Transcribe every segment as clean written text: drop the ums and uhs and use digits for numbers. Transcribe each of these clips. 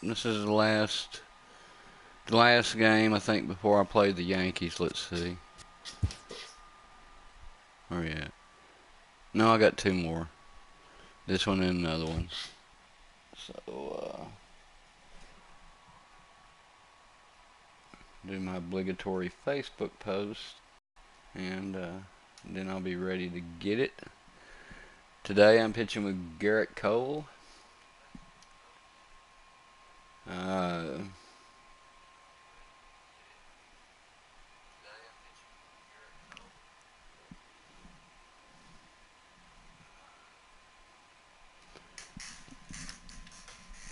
This is the last game, I think, before I play the Yankees. Let's see. Where you at? No, I got 2 more. This one and another one. So, do my obligatory Facebook post, and then I'll be ready to get it. Today I'm pitching with Garrett Cole.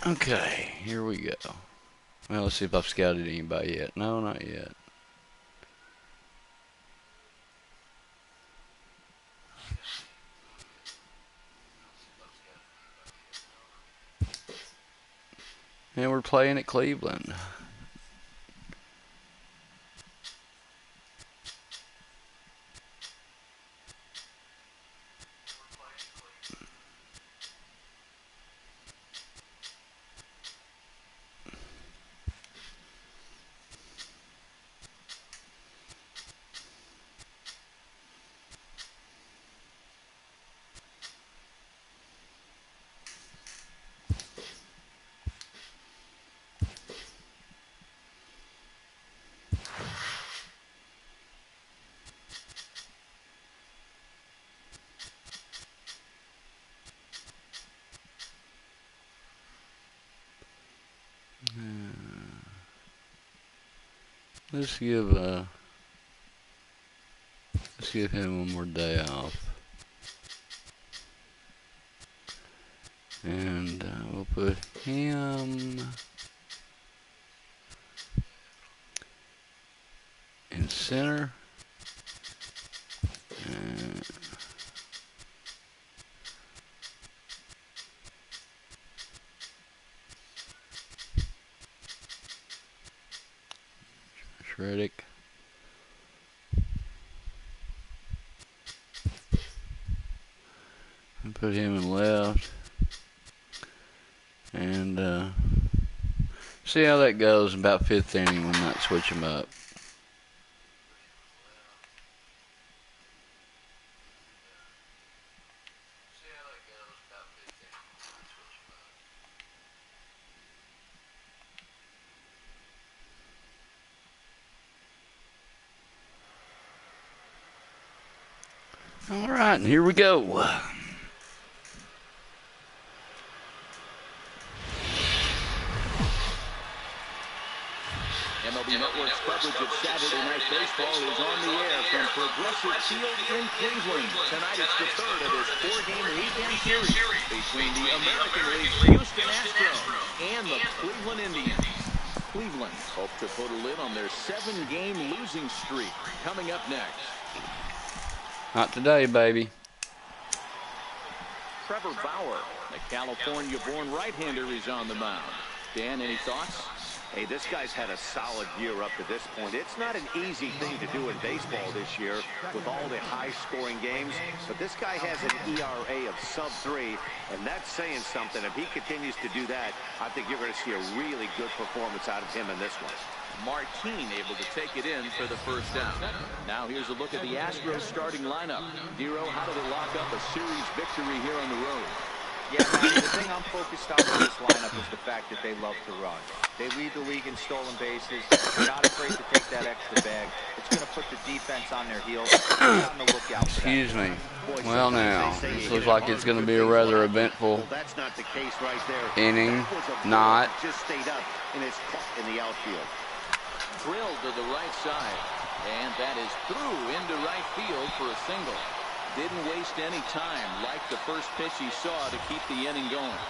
Okay, here we go. Well, let's see if I've scouted anybody yet. No, not yet. And we're playing at Cleveland. Let's give him one more day off, and we'll put him in center. Reddick. And put him in left. And see how that goes. About 5th inning, we might switch him up. All right, and here we go. MLB Network's coverage of Saturday Night Baseball is on the air from Progressive Field in Cleveland. Tonight it's the 3rd of this 4-game weekend series between the American League's Houston Astros and the Cleveland Indians. Cleveland hope to put a lid on their 7-game losing streak. Coming up next. Not today, baby. Trevor Bauer, the California-born right-hander, is on the mound. Dan, any thoughts? Hey, this guy's had a solid year up to this point. It's not an easy thing to do in baseball this year with all the high-scoring games, but this guy has an ERA of sub-3, and that's saying something. If he continues to do that, I think you're going to see a really good performance out of him in this one. Martin able to take it in for the first down. Now here's a look at the Astros starting lineup. Dero, how do they lock up a series victory here on the road? Yeah, Matty, the thing I'm focused on with this lineup is the fact that they love to run. They lead the league in stolen bases. They're not afraid to take that extra bag. It's going to put the defense on their heels. Be on the lookout for that. Excuse me. Well, now, this looks like it's going to be a rather eventful inning. Not. Just stayed up and it's caught in the outfield. Drilled to the right side, and that is through into right field for a single. Didn't waste any time, like the first pitch he saw to keep the inning going.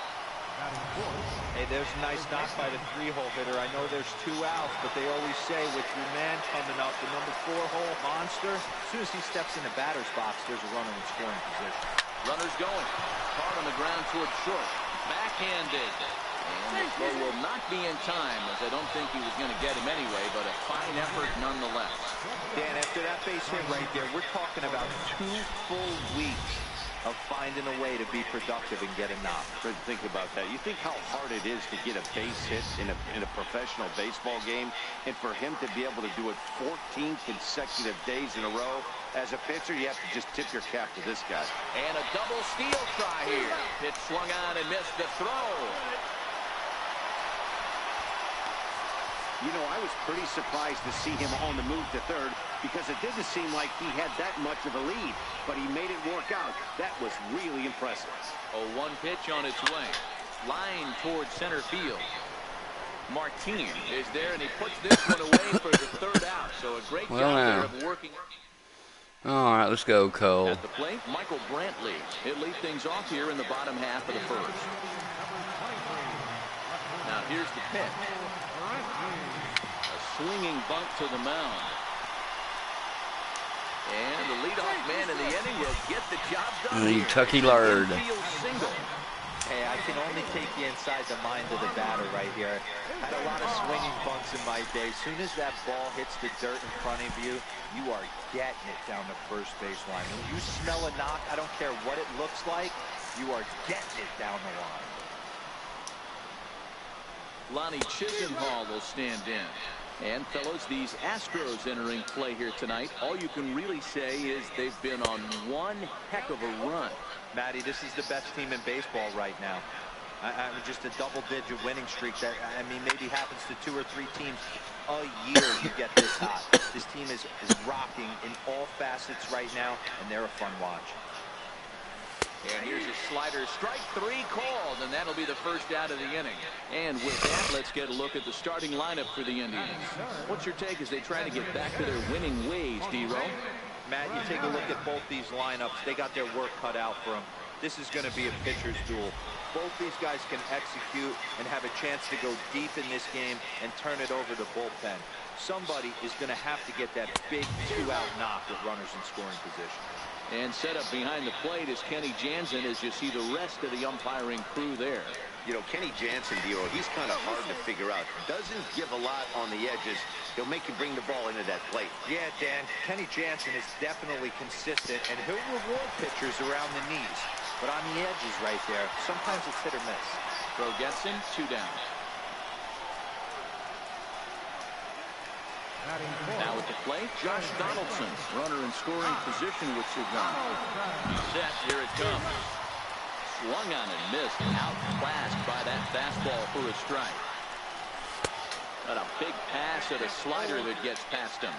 Hey, there's a nice knock by the 3-hole hitter. I know there's 2 outs, but they always say with your man coming up, the number 4-hole monster, as soon as he steps in the batter's box, there's a runner in scoring position. Runners going. Hard on the ground towards short. Backhanded. And the throw will not be in time, as I don't think he was going to get him anyway, but a fine effort nonetheless. Dan, after that base hit right there, we're talking about 2 full weeks of finding a way to be productive and get a knock. Fred, think about that. You think how hard it is to get a base hit in a professional baseball game, and for him to be able to do it 14 consecutive days in a row. As a pitcher, you have to just tip your cap to this guy. And a double steal try here. Pitch swung on and missed the throw. You know, I was pretty surprised to see him on the move to third because it didn't seem like he had that much of a lead, but he made it work out. That was really impressive. A 1 pitch on its way. Line towards center field. Martin is there, and he puts this one away for the 3rd out. So a great job there of working. All right, let's go, Cole. At the plate, Michael Brantley. He'll lead things off here in the bottom half of the 1st. Now here's the pitch. A swinging bunt to the mound. And the leadoff man in the inning will get the job done here. Tucky Lard. Hey, I can only take you inside the mind of the batter right here. Had a lot of swinging bunts in my day. As soon as that ball hits the dirt in front of you, you are getting it down the first base line. When you smell a knock, I don't care what it looks like, you are getting it down the line. Lonnie Chisenhall will stand in. And fellas, these Astros entering play here tonight, all you can really say is they've been on one heck of a run. Matty, this is the best team in baseball right now. I mean, just a double-digit winning streak that, I mean, maybe happens to 2 or 3 teams a year you get this hot. This team is rocking in all facets right now, and they're a fun watch. And here's a slider, strike 3 called, and that'll be the 1st out of the inning. And with that, let's get a look at the starting lineup for the Indians. What's your take as they try to get back to their winning ways, D-Row? Matt, you take a look at both these lineups. They got their work cut out for them. This is going to be a pitcher's duel. Both these guys can execute and have a chance to go deep in this game and turn it over the bullpen. Somebody is going to have to get that big 2-out knock with runners in scoring position. And set up behind the plate is Kenny Jansen as you see the rest of the umpiring crew there. You know, Kenny Jansen, Dio, he's kind of hard to figure out. Doesn't give a lot on the edges. He'll make you bring the ball into that plate. Yeah, Dan, Kenny Jansen is definitely consistent, and he'll reward pitchers around the knees. But on the edges right there, sometimes it's hit or miss. Throw gets him, 2 down. Now at the plate, Josh Donaldson, runner in scoring position with Sugan. He's set, here it comes. Swung on and missed, outclassed by that fastball for a strike. And a big pass at a slider that gets past him.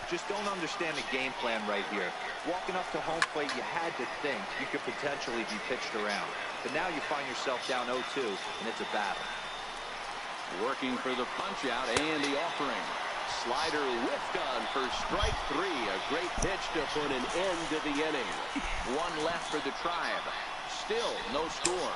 Just don't understand the game plan right here. Walking up to home plate, you had to think you could potentially be pitched around. But now you find yourself down 0-2, and it's a battle. Working for the punch out and the offering. Slider whiffed on for strike 3. A great pitch to put an end to the inning. 1 left for the Tribe. Still no score.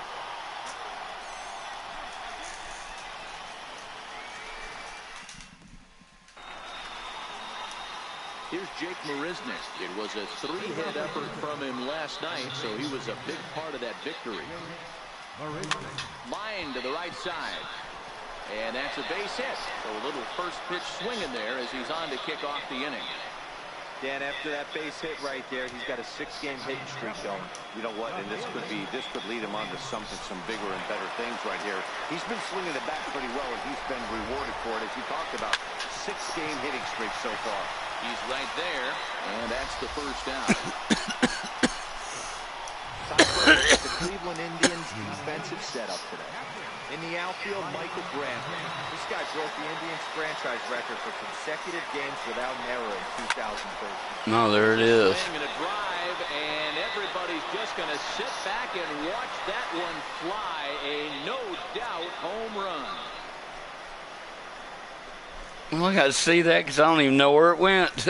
Here's Jake Marisnick. It was a 3-hit effort from him last night, so he was a big part of that victory. Line to the right side. And that's a base hit. So a little first pitch swing in there as he's on to kick off the inning. Dan, after that base hit right there, he's got a 6-game hitting streak going. You know what? And this could lead him on to some bigger and better things right here. He's been swinging the bat pretty well, and he's been rewarded for it, as you talked about. 6-game hitting streak so far. He's right there, and that's the 1st out. The Cleveland Indians defensive setup today. In the outfield, Michael Brantley. This guy broke the Indians franchise record for consecutive games without an error in 2013. No, there it is. Swing and a drive, and everybody's just going to sit back and watch that one fly. A no-doubt home run. Well, I got to see that because I don't even know where it went.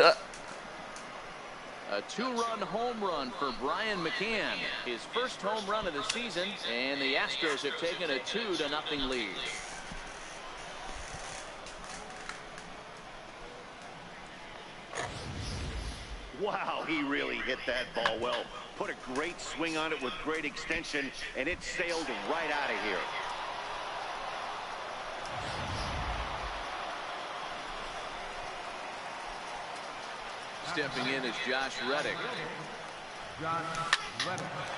A 2-run home run for Brian McCann. His first home run of the season, and the Astros have taken a 2-0 lead. Wow, he really hit that ball well. Put a great swing on it with great extension, and it sailed right out of here. Stepping in is Josh Reddick.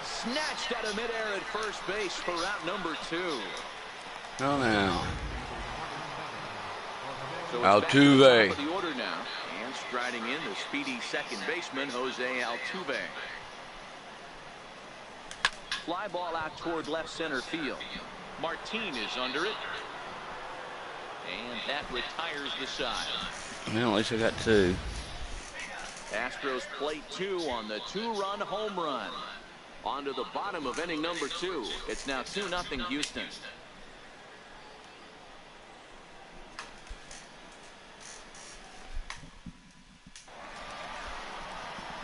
Snatched out of midair at first base for out number 2. Oh, now. So it's back to the Altuve. top of the order now. And striding in the speedy second baseman, Jose Altuve. Fly ball out toward left center field. Martin is under it. And that retires the side. Well, at least I got 2. Astros plate 2 on the 2-run home run. On to the bottom of inning number 2. It's now 2-0 Houston.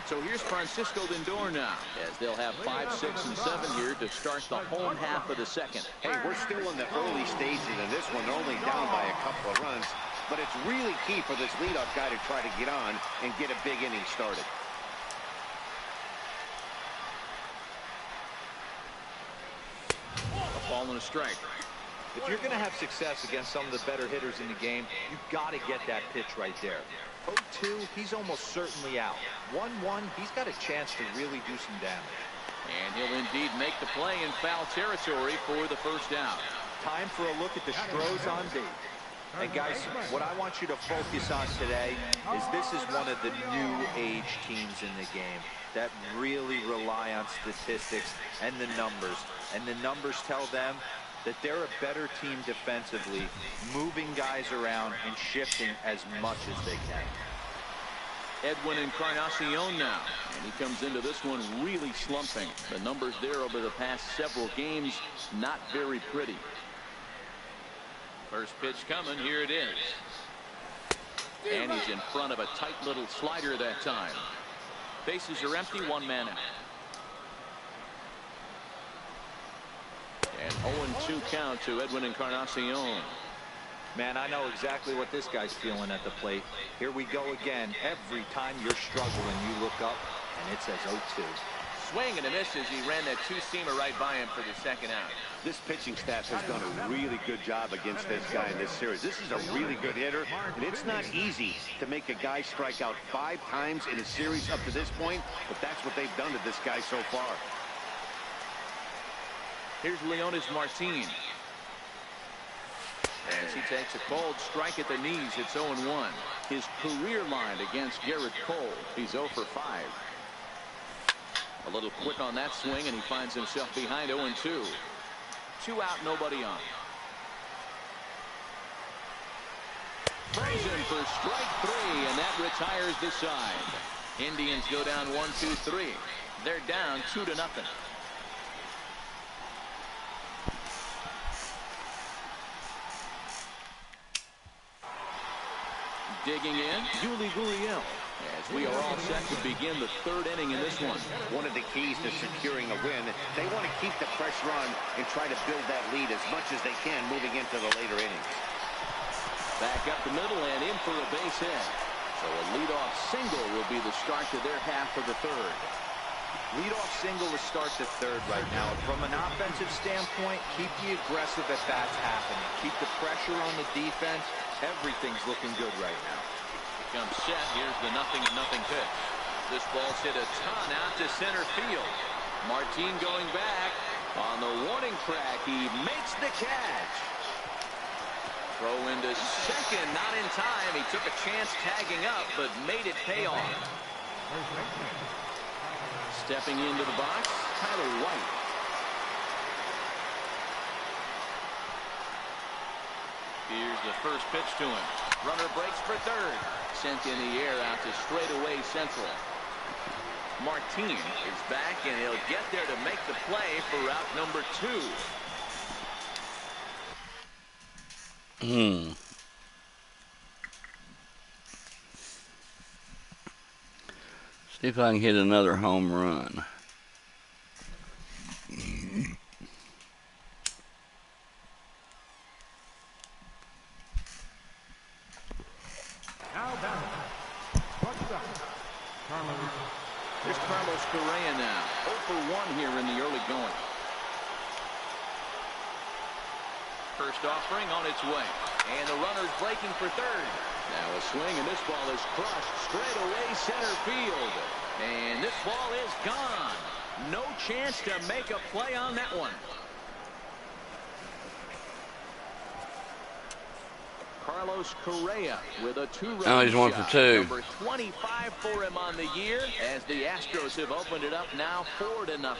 So here's Francisco Lindor now, as they'll have 5, 6, and 7 here to start the home half of the second. Hey, we're still in the early stages in this one. They're only down by a couple of runs. But it's really key for this leadoff guy to try to get on and get a big inning started. A ball and a strike. If you're going to have success against some of the better hitters in the game, you've got to get that pitch right there. 0-2, he's almost certainly out. 1-1, he's got a chance to really do some damage. And he'll indeed make the play in foul territory for the first out. Time for a look at the Stros on base. And guys, what I want you to focus on today is this is one of the new age teams in the game that really rely on statistics and the numbers. And the numbers tell them that they're a better team defensively, moving guys around and shifting as much as they can. Edwin Encarnacion now, and he comes into this one really slumping. The numbers there over the past several games, not very pretty. First pitch coming, here it is. And he's in front of a tight little slider that time. Bases are empty, 1 man out. And 0-2 count to Edwin Encarnacion. Man, I know exactly what this guy's feeling at the plate. Here we go again. Every time you're struggling, you look up, and it says 0-2. Swing and a miss as he ran that 2-seamer right by him for the second out. This pitching staff has done a really good job against this guy in this series. This is a really good hitter, and it's not easy to make a guy strike out 5 times in a series up to this point, but that's what they've done to this guy so far. Here's Leonis Martin. As he takes a cold strike at the knees, it's 0-1. His career line against Garrett Cole, he's 0 for 5. A little quick on that swing, and he finds himself behind 0-2. 2 out, nobody on. Frozen for strike 3, and that retires the side. Indians go down 1-2-3. They're down 2-0. Digging in, Yuli Gurriel, as we are all set to begin the 3rd inning in this one. One of the keys to securing a win, they want to keep the pressure on and try to build that lead as much as they can moving into the later innings. Back up the middle and in for a base hit. So a leadoff single will be the start to their half of the 3rd. Leadoff single to start the 3rd right now. From an offensive standpoint, keep the aggressive at bats happening. Keep the pressure on the defense. Everything's looking good right now. He comes set. Here's the 0-0 pitch. This ball's hit a ton out to center field. Martin going back on the warning track. He makes the catch. Throw into second, not in time. He took a chance tagging up, but made it pay off. Stepping into the box, Tyler White. Here's the first pitch to him. Runner breaks for 3rd. Sent in the air out to straightaway central. Martin is back, and he'll get there to make the play for out number 2. See if I can hit another home run. Here's Carlos Correa now. 0 for 1 here in the early going. First offering on its way. And the runner's breaking for third. Now a swing, and this ball is crushed straight away center field. And this ball is gone. No chance to make a play on that one. Carlos Correa with a two-run Oh, he's 1 for 2. Number 25 for him on the year, as the Astros have opened it up now 4-0.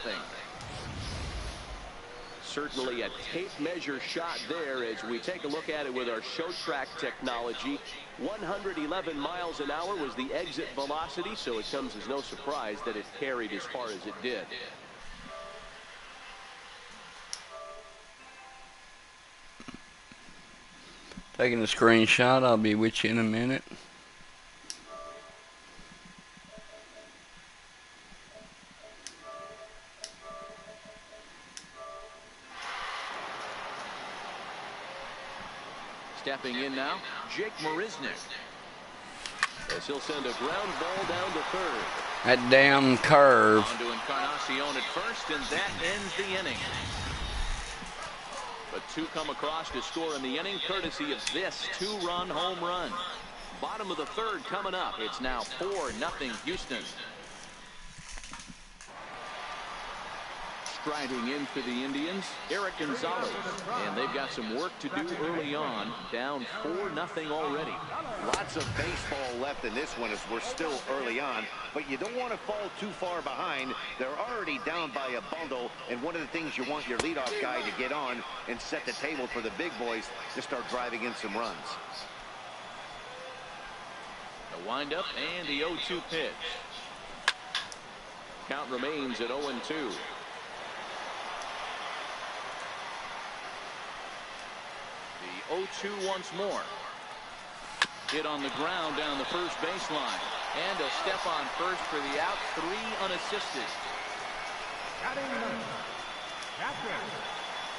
Certainly a tape measure shot there as we take a look at it with our show track technology. 111 miles an hour was the exit velocity, so it comes as no surprise that it carried as far as it did. Taking a screenshot. I'll be with you in a minute. Stepping in now, Jake Marisnick. As he'll send a ground ball down to third. That damn curve. On to Encarnacion at first, and that ends the inning. But two come across to score in the inning, courtesy of this two-run home run. Bottom of the third coming up. It's now 4-0 Houston. Striding in for the Indians, Eric Gonzalez. And they've got some work to do early on. Down 4-0 already. Lots of baseball left in this one as we're still early on, but you don't want to fall too far behind. They're already down by a bundle, and one of the things you want your leadoff guy to get on and set the table for the big boys to start driving in some runs. The windup and the 0-2 pitch. Count remains at 0-2. The 0-2 once more. Hit on the ground down the first baseline. And a step on first for the out. 3 unassisted.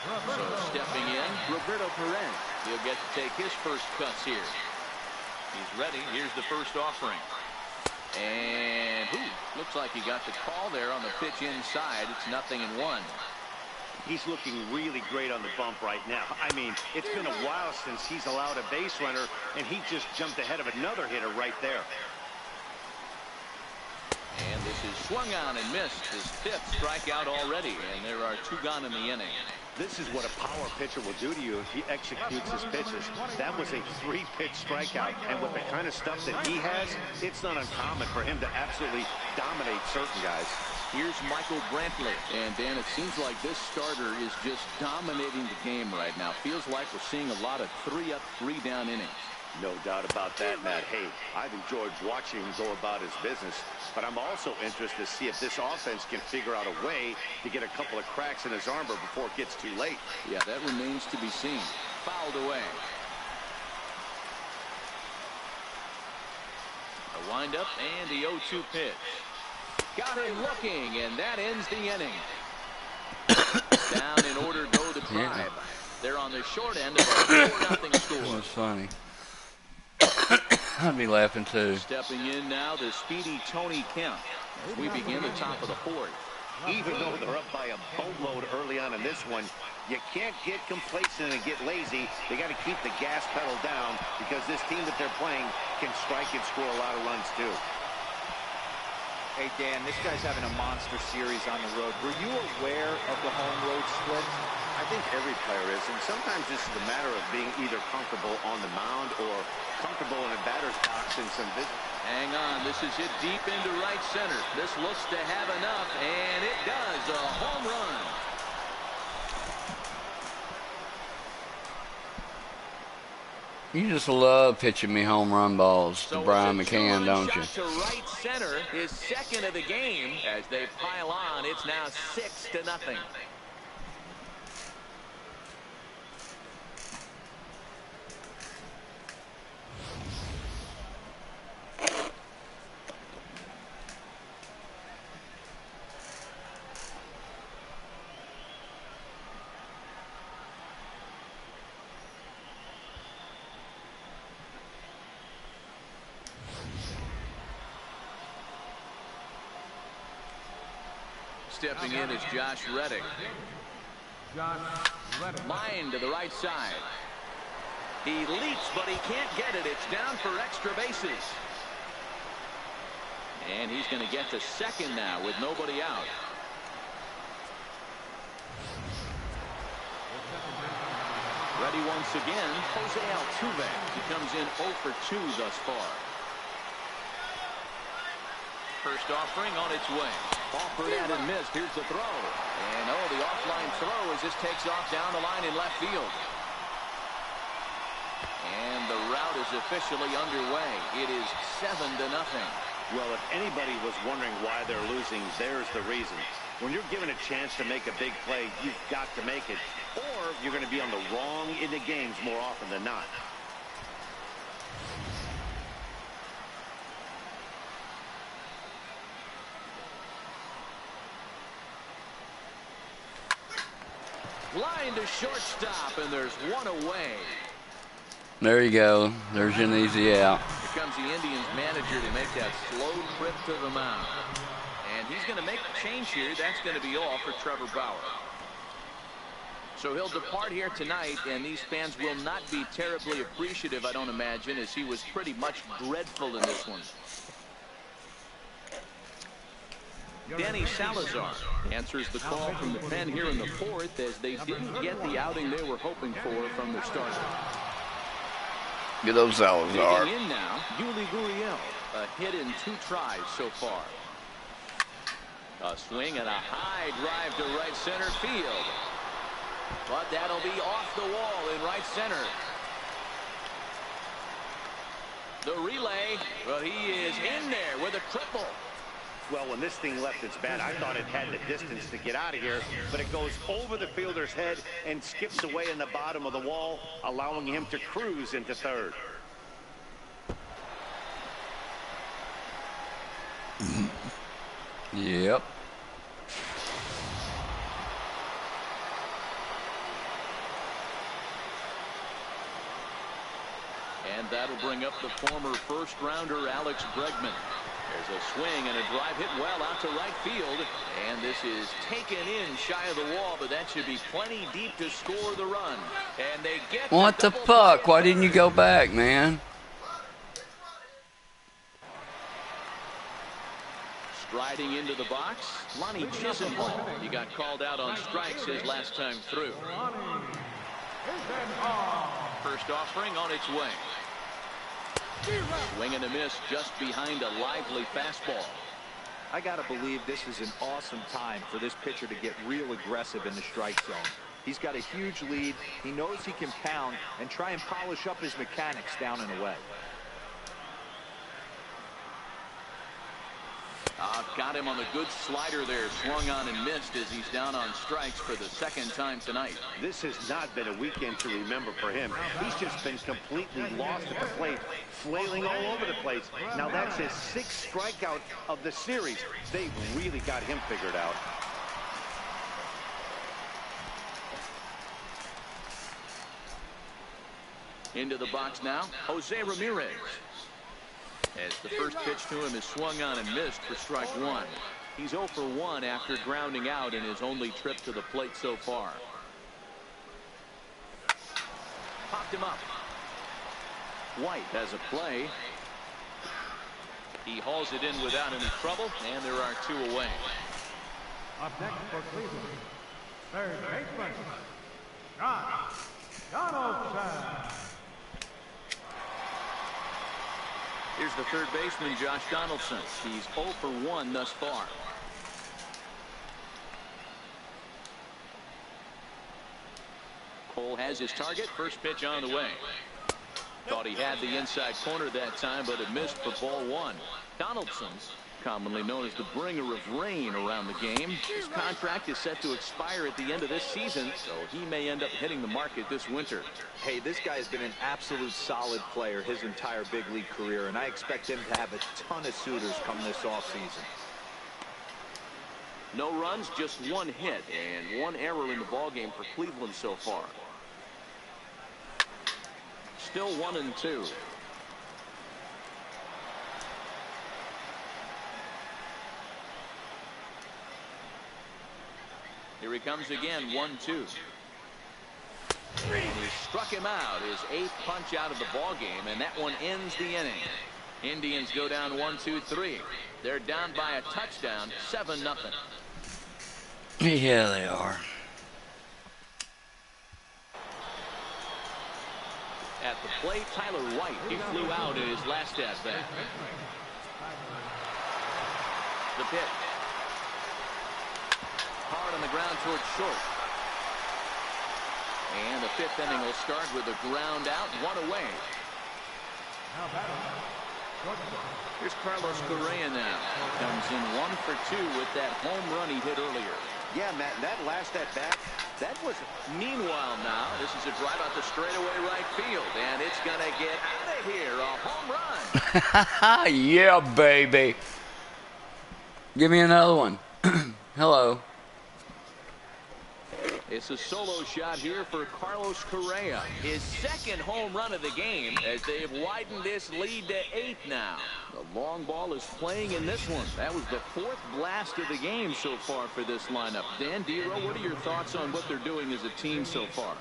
So stepping in, Roberto Perez. He'll get to take his first cuts here. He's ready. Here's the first offering. And looks like he got the call there on the pitch inside. It's 0-1. He's looking really great on the bump right now. I mean, it's been a while since he's allowed a base runner, and he just jumped ahead of another hitter right there. And this is swung on and missed. His 5th strikeout already, and there are 2 gone in the inning. This is what a power pitcher will do to you if he executes his pitches. That was a 3-pitch strikeout, and with the kind of stuff that he has, it's not uncommon for him to absolutely dominate certain guys. Here's Michael Brantley. And, Dan, it seems like this starter is just dominating the game right now. Feels like we're seeing a lot of 3-up, 3-down innings. No doubt about that, Matt. Hey, I've enjoyed watching him go about his business, but I'm also interested to see if this offense can figure out a way to get a couple of cracks in his armor before it gets too late. Yeah, that remains to be seen. Fouled away. A windup and the 0-2 pitch. Got him looking, and that ends the inning. Down in order go the Tribe. They're on the short end of a 4-0 score. That's funny. I'd be laughing too. Stepping in now, the speedy Tony Kemp. As we begin the top of the 4th. Even though they're up by a boatload early on in this one, you can't get complacent and get lazy. They got to keep the gas pedal down because this team that they're playing can strike and score a lot of runs too. Hey, Dan, this guy's having a monster series on the road. Were you aware of the home road split? I think every player is, and sometimes this is a matter of being either comfortable on the mound or comfortable in a batter's box in some visit. Hang on, this is hit deep into right center. This looks to have enough, and it does. A home run. You just love pitching me home run balls to Brian McCann, don't you? Shot to right center, his 2nd of the game. As they pile on, it's now 6-0. Stepping in is Josh Reddick. Line to the right side. He leaps, but he can't get it. It's down for extra bases. And he's going to get to second now with nobody out. Ready once again, Jose Altuve. He comes in 0 for 2 thus far. First offering on its way. Offered and missed. Here's the throw. And the offline throw as this takes off down the line in left field. And the route is officially underway. It is 7-0. Well, if anybody was wondering why they're losing, there's the reason. When you're given a chance to make a big play, you've got to make it, or you're going to be on the wrong end of games more often than not. Line to shortstop, and there's one away. There you go. There's an easy out. Here comes the Indians manager to make that slow trip to the mound. And he's going to make the change here. That's going to be all for Trevor Bauer. So he'll depart here tonight, and these fans will not be terribly appreciative, I don't imagine, as he was pretty much dreadful in this one. Danny Salazar answers the call from the pen here in the fourth, as they didn't get the outing they were hoping for from the starter. Get those Salazar. Taking in now, Yuli Gurriel. A hit in 2 tries so far. A swing and a high drive to right center field. But that'll be off the wall in right center. The relay, but he is in there with a triple. Well, when this thing left its bat, I thought it had the distance to get out of here, but it goes over the fielder's head and skips away in the bottom of the wall, allowing him to cruise into third. Yep. And that'll bring up the former first-rounder Alex Bregman. There's a swing and a drive hit well out to right field. And this is taken in shy of the wall, but that should be plenty deep to score the run. And they get What the fuck? Why didn't you go back, man? Striding into the box, Lonnie Chisenhall. He got called out on strikes his last time through. First offering on its way. Swing and a miss just behind a lively fastball. I got to believe this is an awesome time for this pitcher to get real aggressive in the strike zone. He's got a huge lead. He knows he can pound and try and polish up his mechanics down and away. Got him on the good slider there. Swung on and missed as he's down on strikes for the second time tonight. This has not been a weekend to remember for him. He's just been completely lost at the plate, flailing all over the place. Now that's his 6th strikeout of the series. They've really got him figured out. Into the box now, Jose Ramirez. As the first pitch to him is swung on and missed for strike 1. He's 0 for 1 after grounding out in his only trip to the plate so far. Popped him up. White has a play. He hauls it in without any trouble, and there are 2 away. Up next for Cleveland, third baseman, Josh Donaldson. Here's the third baseman, Josh Donaldson. He's 0 for 1 thus far. Cole has his target. First pitch on the way. Thought he had the inside corner that time, but it missed for ball 1. Donaldson, commonly known as the bringer of rain around the game. His contract is set to expire at the end of this season, so he may end up hitting the market this winter. Hey, this guy has been an absolute solid player his entire big league career, and I expect him to have a ton of suitors come this offseason. No runs, just 1 hit, and 1 error in the ballgame for Cleveland so far. Still 1-2. Here he comes again, 1-2. And he struck him out, his 8th punch out of the ball game, and that one ends the inning. Indians go down 1-2-3. They're down by a touchdown, 7-0. Yeah, they are. At the plate, Tyler White. He flew out in his last at-bat. The pitch. Hard on the ground towards short. And the 5th inning will start with a ground out, 1 away. Here's Carlos Correa now. Comes in 1 for 2 with that home run he hit earlier. Yeah, Matt, that last at-bat, that was... Meanwhile now, this is a drive out the straightaway right field, and it's going to get out of here. A home run. Yeah, baby. Give me another one. Hello. It's a solo shot here for Carlos Correa. His 2nd home run of the game as they have widened this lead to 8 now. The long ball is playing in this one. That was the 4th blast of the game so far for this lineup. Dan Dero, what are your thoughts on what they're doing as a team so far?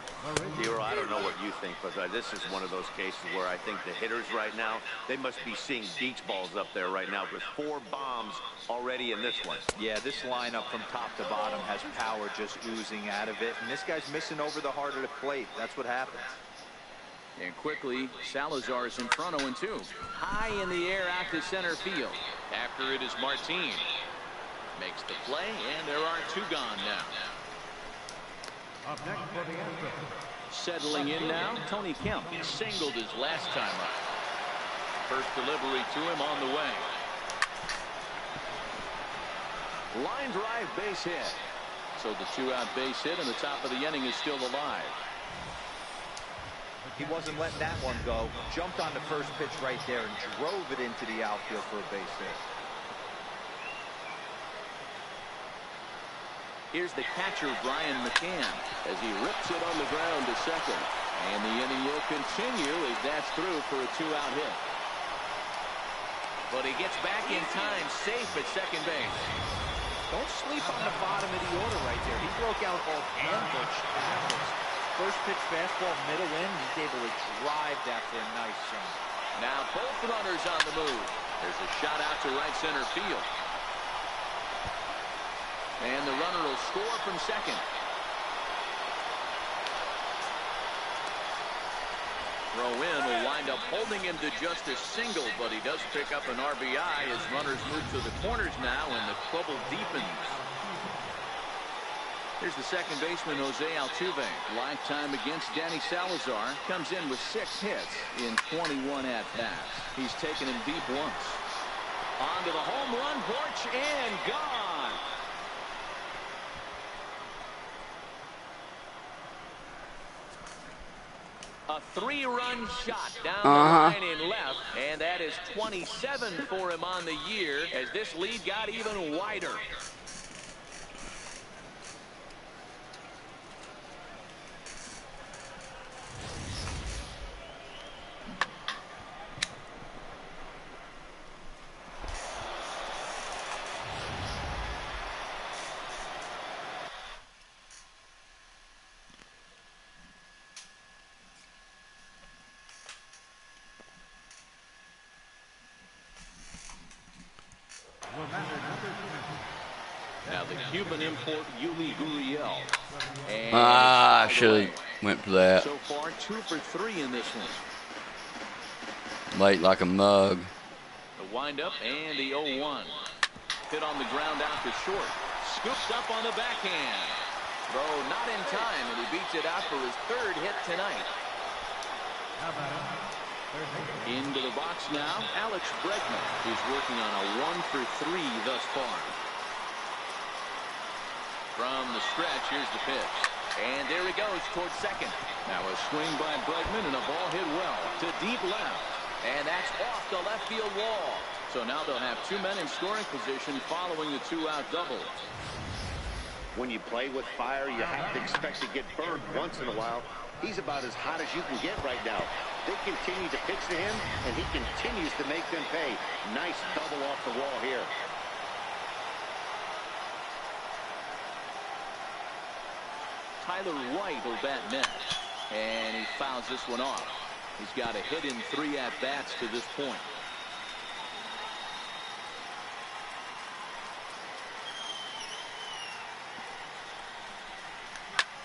Dero, I don't know what you think, but this is one of those cases where I think the hitters right now, they must be seeing beach balls up there right now with 4 bombs already in this one. Yeah, this lineup from top to bottom has power just oozing out of it, and this guy's missing over the heart of the plate. That's what happens. And quickly, Salazar is in front, 0-2. High in the air out to center field. After it is Martin. Makes the play, and there are 2 gone now. Up next for the Astros. Settling in now, Tony Kemp. He singled his last time up. First delivery to him on the way. Line drive base hit. So the 2-out base hit, and the top of the inning is still alive. He wasn't letting that one go. Jumped on the first pitch right there and drove it into the outfield for a base hit. Here's the catcher, Brian McCann, as he rips it on the ground to second. And the inning will continue as that's through for a 2-out hit. But he gets back in time, safe at second base. Don't sleep on the bottom of the order right there. He broke out both and Butch tackles. First pitch fastball, middle in. He's able to drive that for a nice shot. Now both runners on the move. There's a shot out to right center field. And the runner will score from second. Throw in will wind up holding him to just a single, but he does pick up an RBI as runners move to the corners now, and the trouble deepens. Here's the second baseman, Jose Altuve. Lifetime against Danny Salazar. Comes in with 6 hits in 21 at-bats. He's taken him deep once. Onto the home run porch and gone. A 3-run shot down the line in left, and that is 27 for him on the year as this lead got even wider. Now the Cuban import, Yuli Gurriel. I should have went for that. So far, 2 for 3 in this one. Late like a mug. The windup and the 0-1. Hit on the ground out to short. Scoops up on the backhand. Throw not in time, and he beats it out for his 3rd hit tonight. How about it? Into the box now, Alex Bregman, who's working on a 1 for 3 thus far. From the stretch, here's the pitch. And there he goes towards second. Now a swing by Bregman and a ball hit well to deep left. And that's off the left field wall. So now they'll have 2 men in scoring position following the 2-out double. When you play with fire, you have to expect to get burned once in a while. He's about as hot as you can get right now. They continue to pitch to him, and he continues to make them pay. Nice double off the wall here. Tyler White will bat next. And he fouls this one off. He's got a hit in 3 at-bats to this point.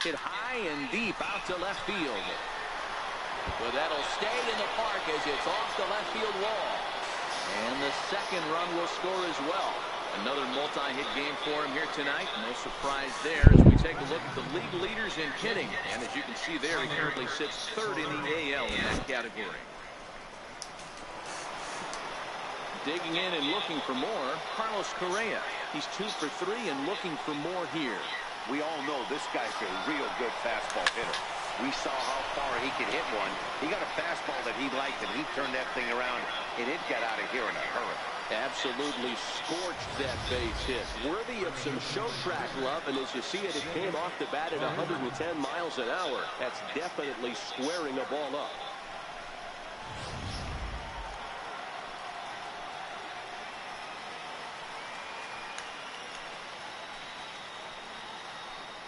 Hit high and deep out to left field. Well, that'll stay in the park as it's off the left field wall. And the second run will score as well. Another multi-hit game for him here tonight. No surprise there as we take a look at the league leaders in hitting. And as you can see there, he currently sits 3rd in the AL in that category. Digging in and looking for more, Carlos Correa. He's 2 for 3 and looking for more here. We all know this guy's a real good fastball hitter. We saw how far he could hit one. He got a fastball that he liked, and he turned that thing around, and it got out of here in a hurry. Absolutely scorched that base hit. Worthy of some show track love, and as you see it, it came off the bat at 110 miles an hour. That's definitely squaring a ball up.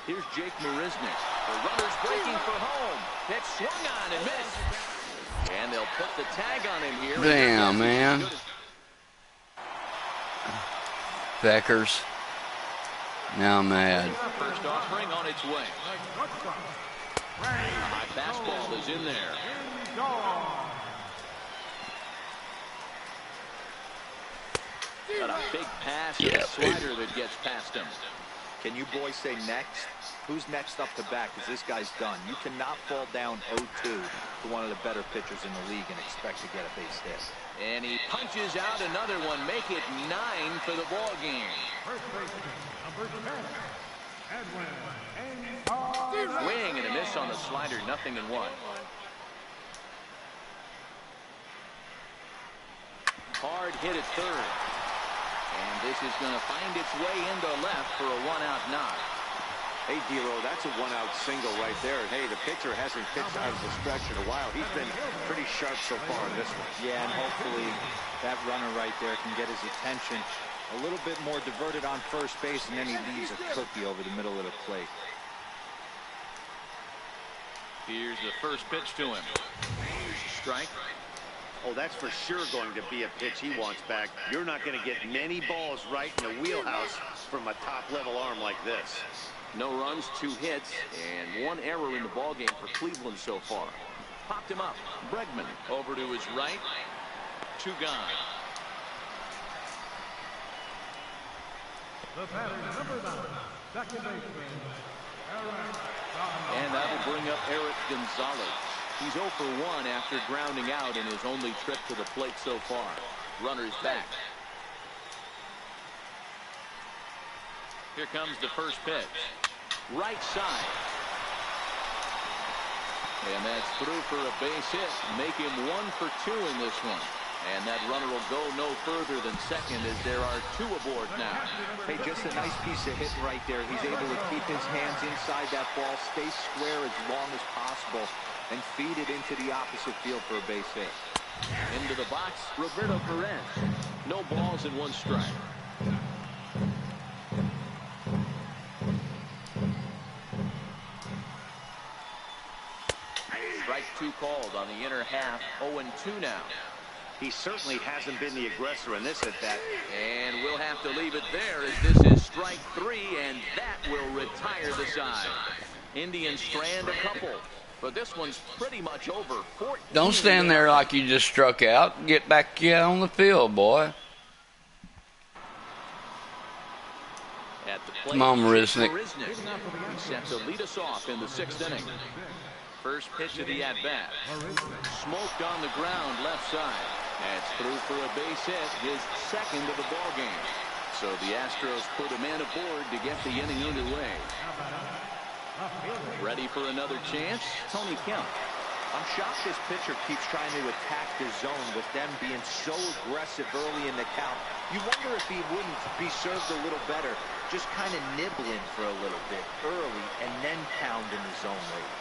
Here's Jake Marisnick. The runner's breaking for home. Pitch swung on and missed. And they'll put the tag on him here. Damn, man. Beckers. Now mad. First offering on its way. A high fastball is in there. Got a big pass and a slider that gets past him. Can you boys say next? Who's next up to bat? Because this guy's done. You cannot fall down 0-2 to one of the better pitchers in the league and expect to get a base hit. And he punches out another one. Make it 9 for the ball game. First baseman, number 10, Edwin. Swing and a miss on the slider. 0-1. Hard hit at third. And this is going to find its way into left for a 1-out knock. Hey, D-Lo, that's a 1-out single right there. And, hey, the pitcher hasn't pitched out of the stretch in a while. He's been pretty sharp so far in this one. Yeah, and hopefully that runner right there can get his attention. A little bit more diverted on first base, and then he leaves a cookie over the middle of the plate. Here's the first pitch to him. Strike. Oh, that's for sure going to be a pitch he wants back. You're not going to get many balls right in the wheelhouse from a top-level arm like this. No runs, 2 hits, and 1 error in the ballgame for Cleveland so far. Popped him up. Bregman over to his right. 2 gone. The batter, number 9, second baseman, And that'll bring up Eric Gonzalez. He's 0 for 1 after grounding out in his only trip to the plate so far. Runner's back. Here comes the first pitch. Right side. And that's through for a base hit. Make him 1 for 2 in this one. And that runner will go no further than second as there are 2 aboard now. Hey, just a nice piece of hitting right there. He's able to keep his hands inside that ball, stay square as long as possible, and feed it into the opposite field for a base hit. Into the box, Roberto Perez. No balls and 1 strike. Strike 2 called on the inner half. 0-2 now. He certainly hasn't been the aggressor in this at-bat. And we'll have to leave it there as this is strike 3, and that will retire the side. Indians strand a couple, but this one's pretty much over. Don't stand there like you just struck out. Get back on the field, boy. At the plate, Come on, Marisnick. He's set to lead us off in the 6th inning. First pitch of the at-bat. Smoked on the ground left side. That's through for a base hit, his 2nd of the ball game. So the Astros put a man aboard to get the inning underway. Ready for another chance? Tony Kemp. I'm shocked this pitcher keeps trying to attack the zone with them being so aggressive early in the count. You wonder if he wouldn't be served a little better, just kind of nibbling for a little bit early and then pound in the zone late.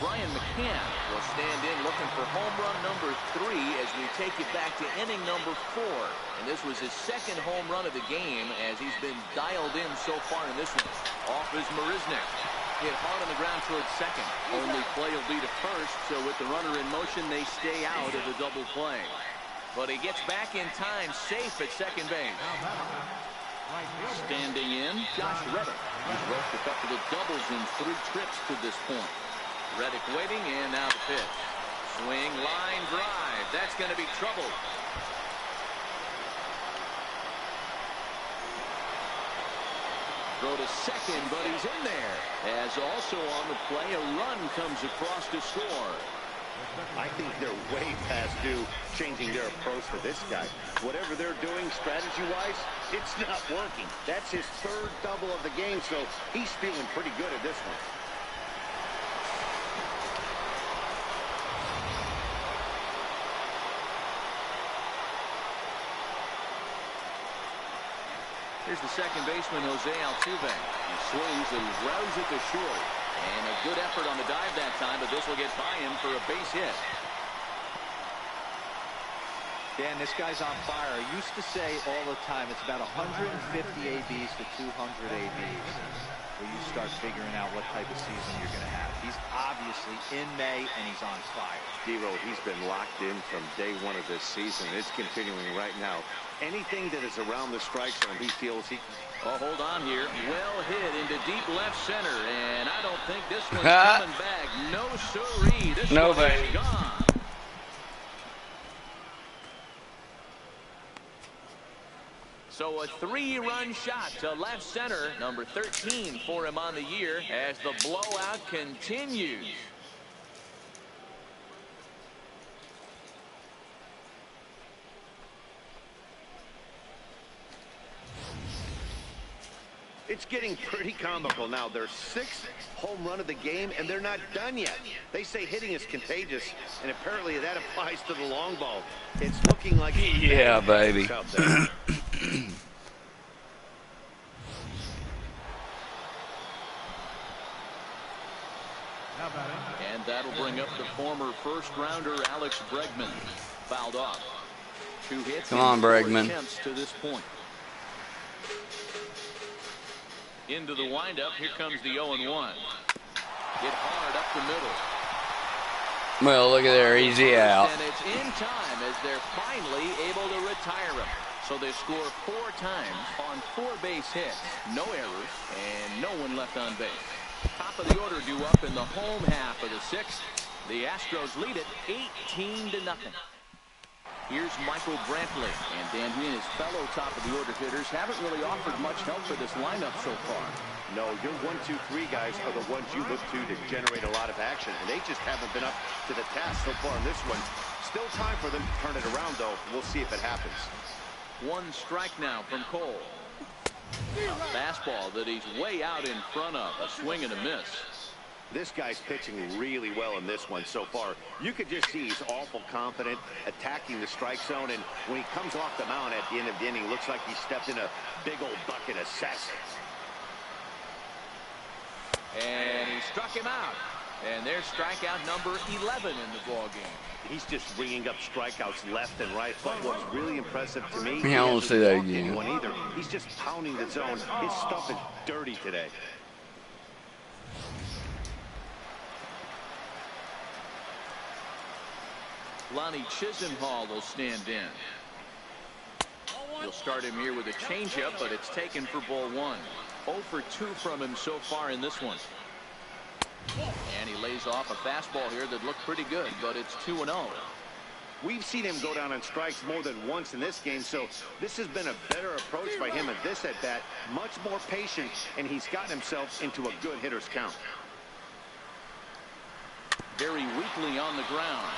Brian McCann will stand in looking for home run number 3 as we take it back to inning number 4. And this was his second home run of the game as he's been dialed in so far in this one. Off is Marisnick. Hit hard on the ground towards second. Only play will be to first, so with the runner in motion, they stay out of the double play. But he gets back in time, safe at second base. Standing in, Josh Reddick. He's worked a couple of doubles in 3 trips to this point. Reddick waiting, and now the pitch. Swing, line drive. That's going to be trouble. Throw to second, but he's in there. As also on the play, a run comes across to score. I think they're way past due changing their approach for this guy. Whatever they're doing strategy-wise, it's not working. That's his 3rd double of the game, so he's feeling pretty good at this one. Here's the second baseman, Jose Altuve. He swings and grounds it to short. And a good effort on the dive that time, but this will get by him for a base hit. Dan, this guy's on fire. I used to say all the time it's about 150 ABs to 200 ABs where you start figuring out what type of season you're going to have. He's obviously in May, and he's on fire. D-Row, he's been locked in from day 1 of this season. It's continuing right now. Anything that is around the strike zone, he feels he... Oh, hold on here. Well hit into deep left center, and I don't think this one's coming back. No siree. This one is gone. So a 3-run shot to left center, number 13 for him on the year as the blowout continues. It's getting pretty comical now. Their 6th home run of the game, and they're not done yet. They say hitting is contagious, and apparently that applies to the long ball. It's looking like... Yeah, baby. And that'll bring up the former first-rounder Alex Bregman. Fouled off. 2 hits. Come on, Bregman. Attempts to this point. Into the windup. Here comes the 0-1. Hit hard up the middle. Well, look at there, easy out. And it's in time as they're finally able to retire him. So they score 4 times on 4 base hits, no errors, and no one left on base. Top of the order due up in the home half of the 6th. The Astros lead it 18-0. Here's Michael Brantley, and Dan, he and his fellow top-of-the-order hitters haven't really offered much help for this lineup so far. No, your 1, 2, 3 guys are the ones you look to generate a lot of action, and they just haven't been up to the task so far in this one. Still time for them to turn it around, though. We'll see if it happens. 1 strike now from Cole. A fastball that he's way out in front of. A swing and a miss. This guy's pitching really well in this one so far. You could just see he's awful confident, attacking the strike zone, and when he comes off the mound at the end of the inning, looks like he stepped in a big old bucket of cess. And he struck him out. And there's strikeout number 11 in the ballgame. He's just ringing up strikeouts left and right. But what's really impressive to me, Yeah, I won't say that again. Either. He's just pounding the zone. His stuff is dirty today. Lonnie Chisenhall will stand in. He'll start him here with a changeup, but it's taken for ball 1. 0 for 2 from him so far in this one. And he lays off a fastball here that looked pretty good, but it's 2-0. We've seen him go down on strikes more than once in this game, so this has been a better approach by him at this at-bat. Much more patient, and he's gotten himself into a good hitter's count. Very weakly on the ground.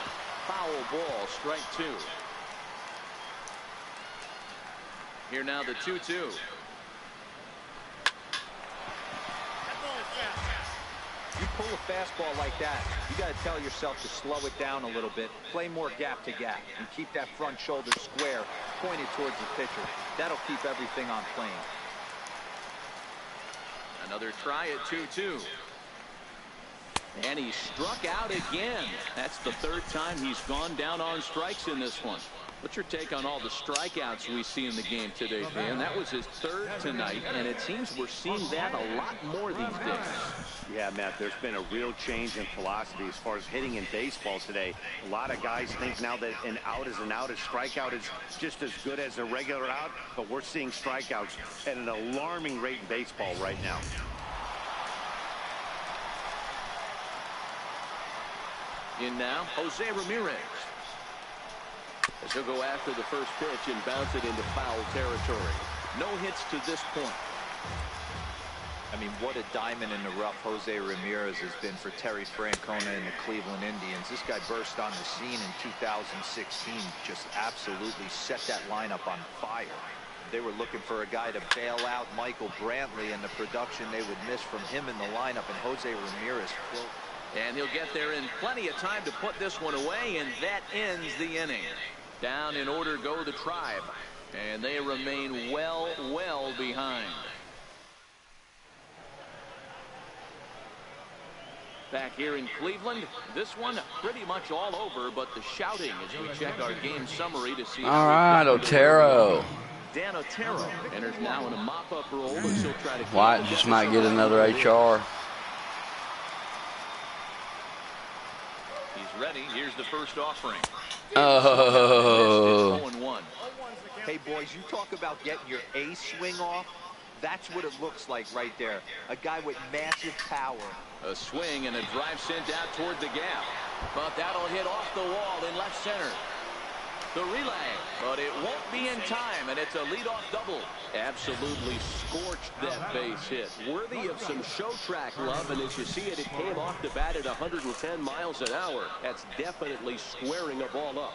Foul ball, strike 2. Here now the 2-2. You pull a fastball like that, you got to tell yourself to slow it down a little bit, play more gap to gap, and keep that front shoulder square, pointed towards the pitcher. That'll keep everything on plane. Another try at 2-2. And he struck out again. That's the third time he's gone down on strikes in this one. What's your take on all the strikeouts we see in the game today, Dan? That was his third tonight, and it seems we're seeing that a lot more these days. Yeah, Matt, there's been a real change in philosophy as far as hitting in baseball today. A lot of guys think now that an out is an out, a strikeout is just as good as a regular out, but we're seeing strikeouts at an alarming rate in baseball right now. In now, Jose Ramirez. As he'll go after the first pitch and bounce it into foul territory. No hits to this point. I mean, what a diamond in the rough Jose Ramirez has been for Terry Francona and the Cleveland Indians. This guy burst on the scene in 2016, just absolutely set that lineup on fire. They were looking for a guy to bail out Michael Brantley, and the production they would miss from him in the lineup, and Jose Ramirez filled. And he'll get there in plenty of time to put this one away, and that ends the inning. Down in order go the Tribe, and they remain well behind. Back here in Cleveland, this one pretty much all over, but the shouting as we check our game summary to see. All right, Otero. Dan Otero enters now in a mop-up role, but he'll try to. White just might get another HR. He's ready. Here's the first offering. Oh. Hey, boys, you talk about getting your A swing off. That's what it looks like right there. A guy with massive power. A swing and a drive sent out toward the gap. But that'll hit off the wall in left center. The relay, but it won't be in time, and it's a leadoff double. Absolutely scorched that base hit. Worthy of some show track love, and as you see it, it came off the bat at 110 miles an hour. That's definitely squaring a ball up.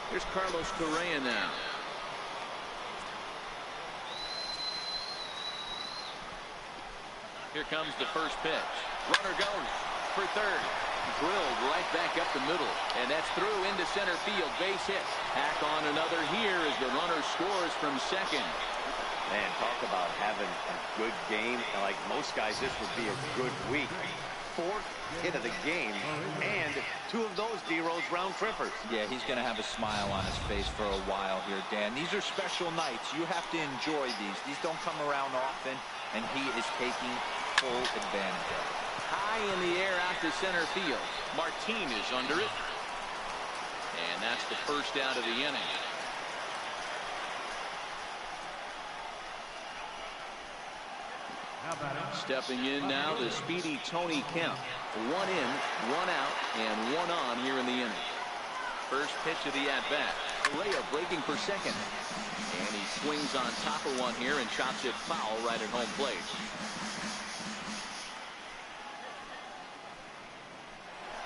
Here's Carlos Correa now. Here comes the first pitch. Runner goes for third. Drilled right back up the middle, and that's through into center field. Base hit. Tack on another here as the runner scores from second. Man, talk about having a good game. Like most guys, this would be a good week. Fourth hit of the game, and two of those D-Rose round trippers. Yeah, he's going to have a smile on his face for a while here, Dan. These are special nights. You have to enjoy these. These don't come around often, and he is taking full advantage of it. High in the air out to center field. Martin is under it. And that's the first out of the inning. Stepping in now, the speedy Tony Kemp. One in, one out, and one on here in the inning. First pitch of the at-bat. Correa breaking for second. And he swings on top of one here and chops it foul right at home plate.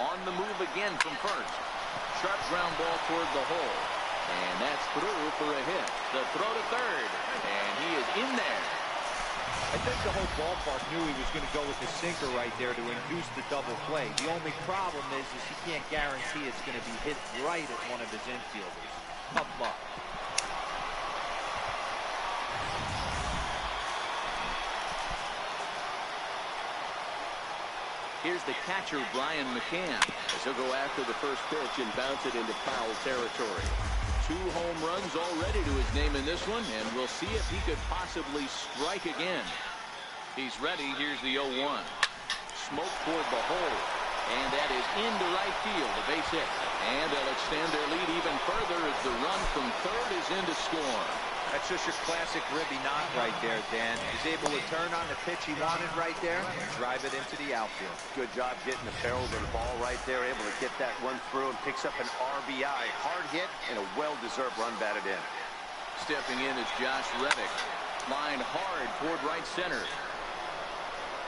On the move again from first. Sharp ground ball toward the hole. And that's through for a hit. The throw to third. And he is in there. I think the whole ballpark knew he was going to go with the sinker right there to induce the double play. The only problem is he can't guarantee it's going to be hit right at one of his infielders. Tough luck. Here's the catcher, Brian McCann, as he'll go after the first pitch and bounce it into foul territory. 2 home runs already to his name in this one, and we'll see if he could possibly strike again. He's ready. Here's the 0-1. Smoke toward the hole, and that is into right field, a base hit. And they'll extend their lead even further as the run from third is in to score. That's just your classic Ribby knock right there, Dan. He's able to turn on the pitch he wanted right there and drive it into the outfield. Good job getting the barrel of the ball right there, able to get that one through and picks up an RBI. Hard hit and a well-deserved run batted in. Stepping in is Josh Reddick. Line hard toward right center.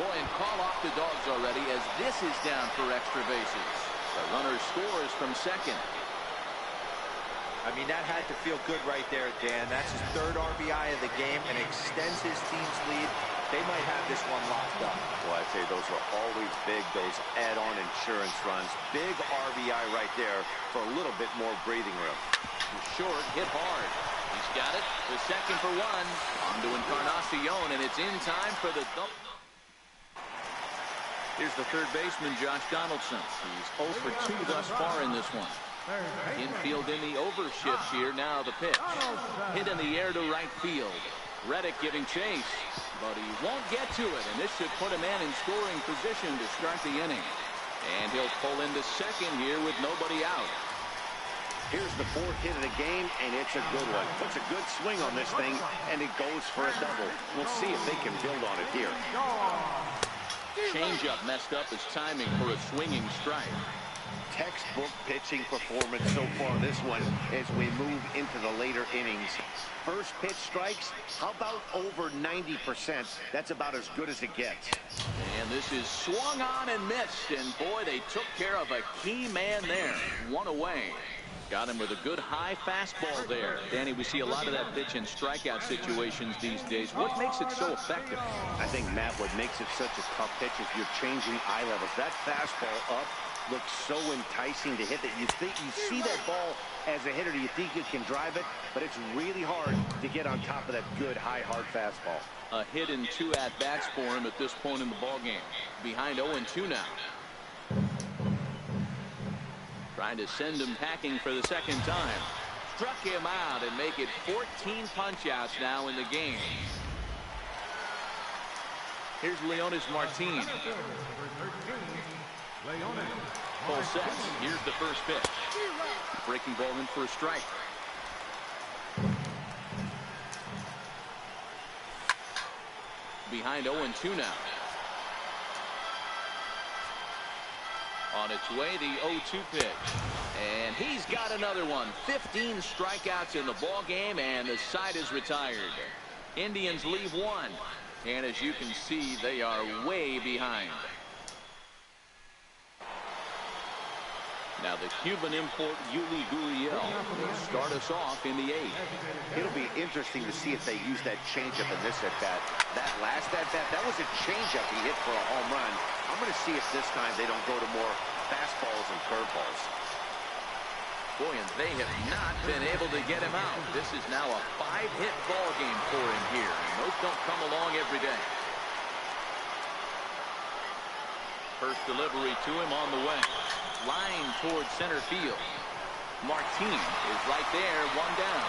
Boy, and call off the Dogs already as this is down for extra bases. The runner scores from second. I mean, that had to feel good right there, Dan. That's his third RBI of the game and extends his team's lead. They might have this one locked up. Well, I'd say those are always big, those add-on insurance runs. Big RBI right there for a little bit more breathing room. Short, hit hard. He's got it. The second for one. On to Encarnacion, and it's in time for the double. Here's the third baseman, Josh Donaldson. He's 0 for 2 thus far in this one. Infield in the overshift here. Now the pitch. Hit in the air to right field. Reddick giving chase, but he won't get to it, and this should put a man in scoring position to start the inning. And he'll pull into second here with nobody out. Here's the fourth hit of the game, and it's a good one. Puts a good swing on this thing, and it goes for a double. We'll see if they can build on it here. Changeup messed up his timing for a swinging strike. Textbook pitching performance so far this one as we move into the later innings. First pitch strikes, how about over 90%? That's about as good as it gets. And this is swung on and missed, and boy, they took care of a key man there. One away. Got him with a good high fastball there. Danny, we see a lot of that pitch in strikeout situations these days. What makes it so effective? I think, Matt, what makes it such a tough pitch is you're changing eye levels. That fastball up looks so enticing to hit that you see that ball as a hitter, you think you can drive it, but it's really hard to get on top of that good high hard fastball. A hit in 2 at-bats for him at this point in the ball game. Behind 0-2 now. Trying to send him packing for the second time. Struck him out and make it 14 punch-outs now in the game. Here's Leonis Martin. Full sets. Here's the first pitch. Breaking ball in for a strike. Behind 0-2 now. On its way, the 0-2 pitch. And he's got another one. 15 strikeouts in the ball game, and the side is retired. Indians leave 1. And as you can see, they are way behind. Now the Cuban import Yuli Gurriel will start us off in the 8th. It'll be interesting to see if they use that changeup in this at-bat. That last at-bat, that was a changeup he hit for a home run. I'm going to see if this time they don't go to more fastballs and curveballs. Boy, and they have not been able to get him out. This is now a 5-hit ball game for him here, and those don't come along every day. First delivery to him on the way. Line towards center field. Martin is right there, 1 down.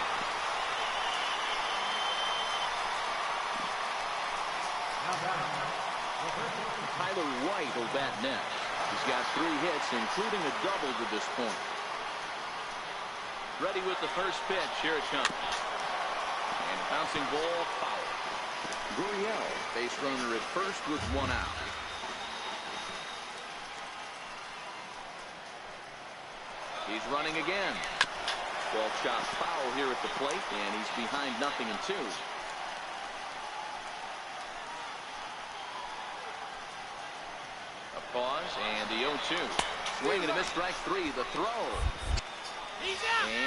Tyler White will bat next. He's got 3 hits, including a double to this point. Ready with the first pitch. Here it comes. And bouncing ball, foul. Gurriel, base runner at first with 1 out. He's running again. Ball shot foul here at the plate, and he's behind 0-2. A pause, and the 0-2. Swing and a miss, strike 3. The throw.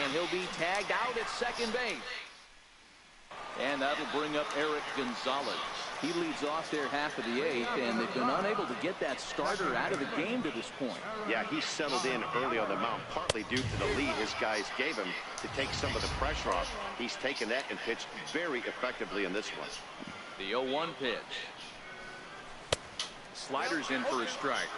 And he'll be tagged out at second base. And that'll bring up Eric Gonzalez. He leads off their half of the 8th, and they've been unable to get that starter out of the game to this point. Yeah, he settled in early on the mound, partly due to the lead his guys gave him to take some of the pressure off. He's taken that and pitched very effectively in this one. The 0-1 pitch. Sliders in for a strike.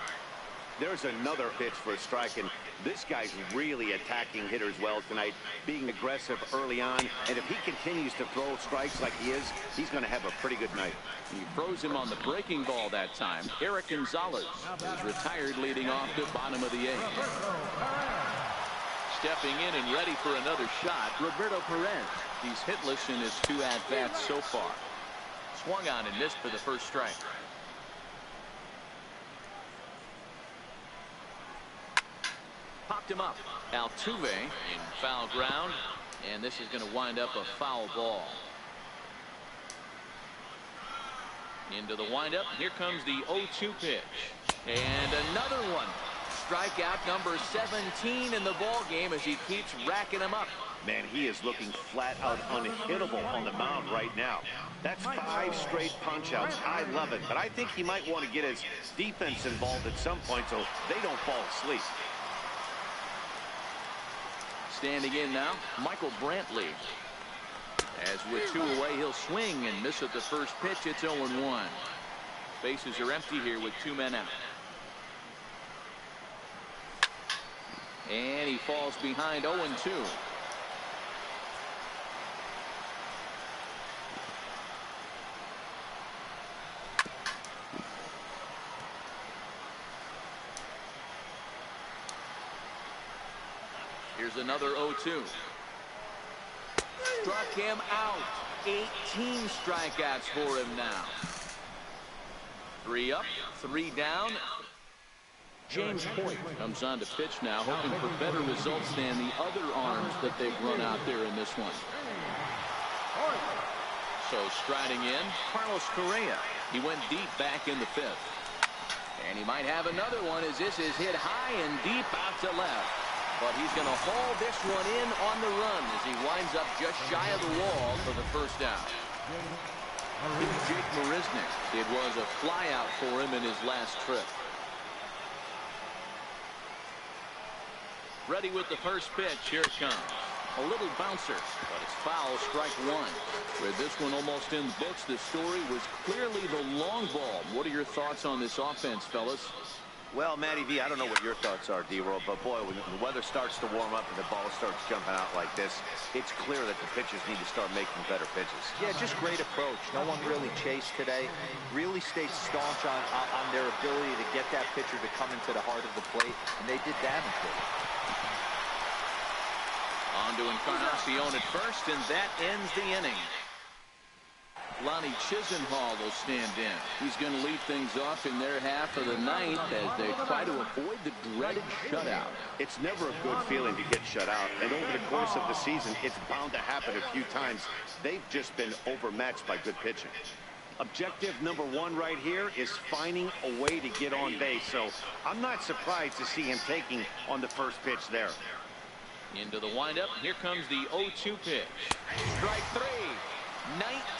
There's another pitch for a strike, and this guy's really attacking hitters well tonight, being aggressive early on, and if he continues to throw strikes like he is, he's going to have a pretty good night. He froze him on the breaking ball that time. Eric Gonzalez is retired, leading off the bottom of the 8th. Stepping in and ready for another shot, Roberto Perez. He's hitless in his 2 at-bats so far. Swung on and missed for the first strike. Popped him up. Altuve in foul ground, and this is going to wind up a foul ball. Into the windup. Here comes the 0-2 pitch. And another one. Strikeout number 17 in the ball game as he keeps racking them up. Man, he is looking flat out unhittable on the mound right now. That's 5 straight punch-outs. I love it, but I think he might want to get his defense involved at some point so they don't fall asleep. Standing in now, Michael Brantley. As with 2 away, he'll swing and miss at the first pitch. It's 0-1. Bases are empty here with 2 men out. And he falls behind 0-2. Here's another 0-2. Struck him out. 18 strikeouts for him now. 3 up, 3 down. James Hoyt comes on to pitch now, hoping for better results than the other arms that they've run out there in this one. So striding in, Carlos Correa. He went deep back in the 5th. And he might have another one as this is hit high and deep out to left. But he's going to haul this one in on the run as he winds up just shy of the wall for the first out. Here's Jake Marisnick. It was a flyout for him in his last trip. Ready with the first pitch. Here it comes. A little bouncer, but it's foul, strike 1. With this one almost in the books, the story was clearly the long ball. What are your thoughts on this offense, fellas? Well, Matty V, I don't know what your thoughts are, D-Roll, but boy, when the weather starts to warm up and the ball starts jumping out like this, it's clear that the pitchers need to start making better pitches. Yeah, just great approach. No one really chased today. Really stayed staunch on their ability to get that pitcher to come into the heart of the plate, and they did damage with it. On to Encarnacion at first, and that ends the inning. Lonnie Chisenhall will stand in. He's going to lead things off in their half of the ninth as they try to avoid the dreaded shutout. It's never a good feeling to get shut out, and over the course of the season, it's bound to happen a few times. They've just been overmatched by good pitching. Objective number 1 right here is finding a way to get on base, so I'm not surprised to see him taking on the first pitch there. Into the windup. Here comes the 0-2 pitch. Strike 3.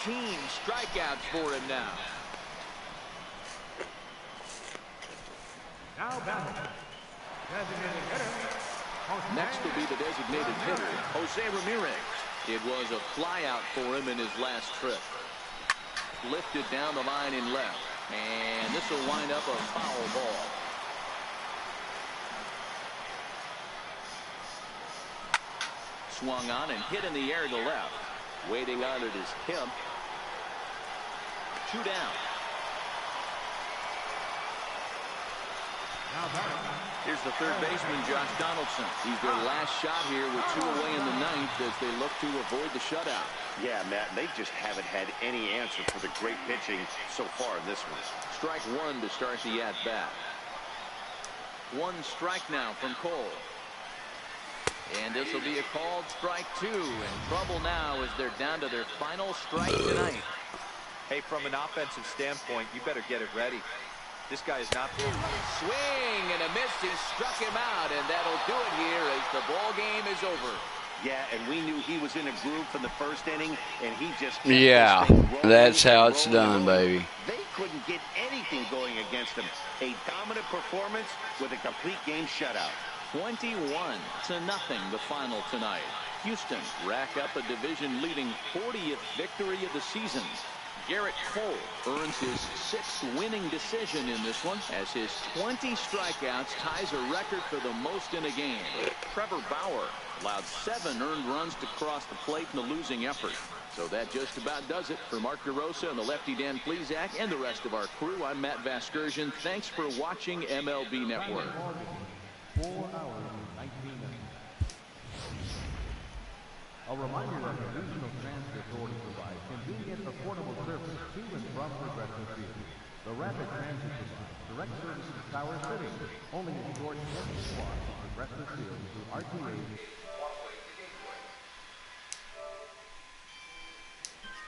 19 strikeouts for him now. Now batting. Designated hitter. Next will be the designated hitter, Jose Ramirez. It was a flyout for him in his last trip. Lifted down the line in left. And this will wind up a foul ball. Swung on and hit in the air to left. Waiting on it is Kemp. 2 down. Now batting. Here's the third baseman, Josh Donaldson. He's their last shot here with 2 away in the ninth as they look to avoid the shutout. Yeah, Matt, they just haven't had any answer for the great pitching so far in this one. Strike 1 to start the at-bat. 1 strike now from Cole. And this will be a called strike 2. In trouble now as they're down to their final strike tonight. Hey, from an offensive standpoint, you better get it ready. This guy is not. Swing and a miss. He struck him out, and that'll do it here as the ball game is over. Yeah, and we knew he was in a groove from the first inning, and he just kept Yeah, this thing rolling that's how and it's rolling. done, baby. They couldn't get anything going against him. A dominant performance with a complete game shutout. 21-0 the final tonight. Houston rack up a division-leading 40th victory of the season. Garrett Cole earns his 6th winning decision in this one as his 20 strikeouts ties a record for the most in a game. Trevor Bauer allowed 7 earned runs to cross the plate in the losing effort. So that just about does it for Mark DeRosa and the lefty Dan Plesac and the rest of our crew. I'm Matt Vasgersian. Thanks for watching MLB Network. 4 hours and 19 minutes. A reminder that the Regional Transit Authority provides convenient, affordable service to and from Progressive Field. The Rapid Transit System, direct service to Tower City, only a short 10 minute walk to Progressive Field through RTA.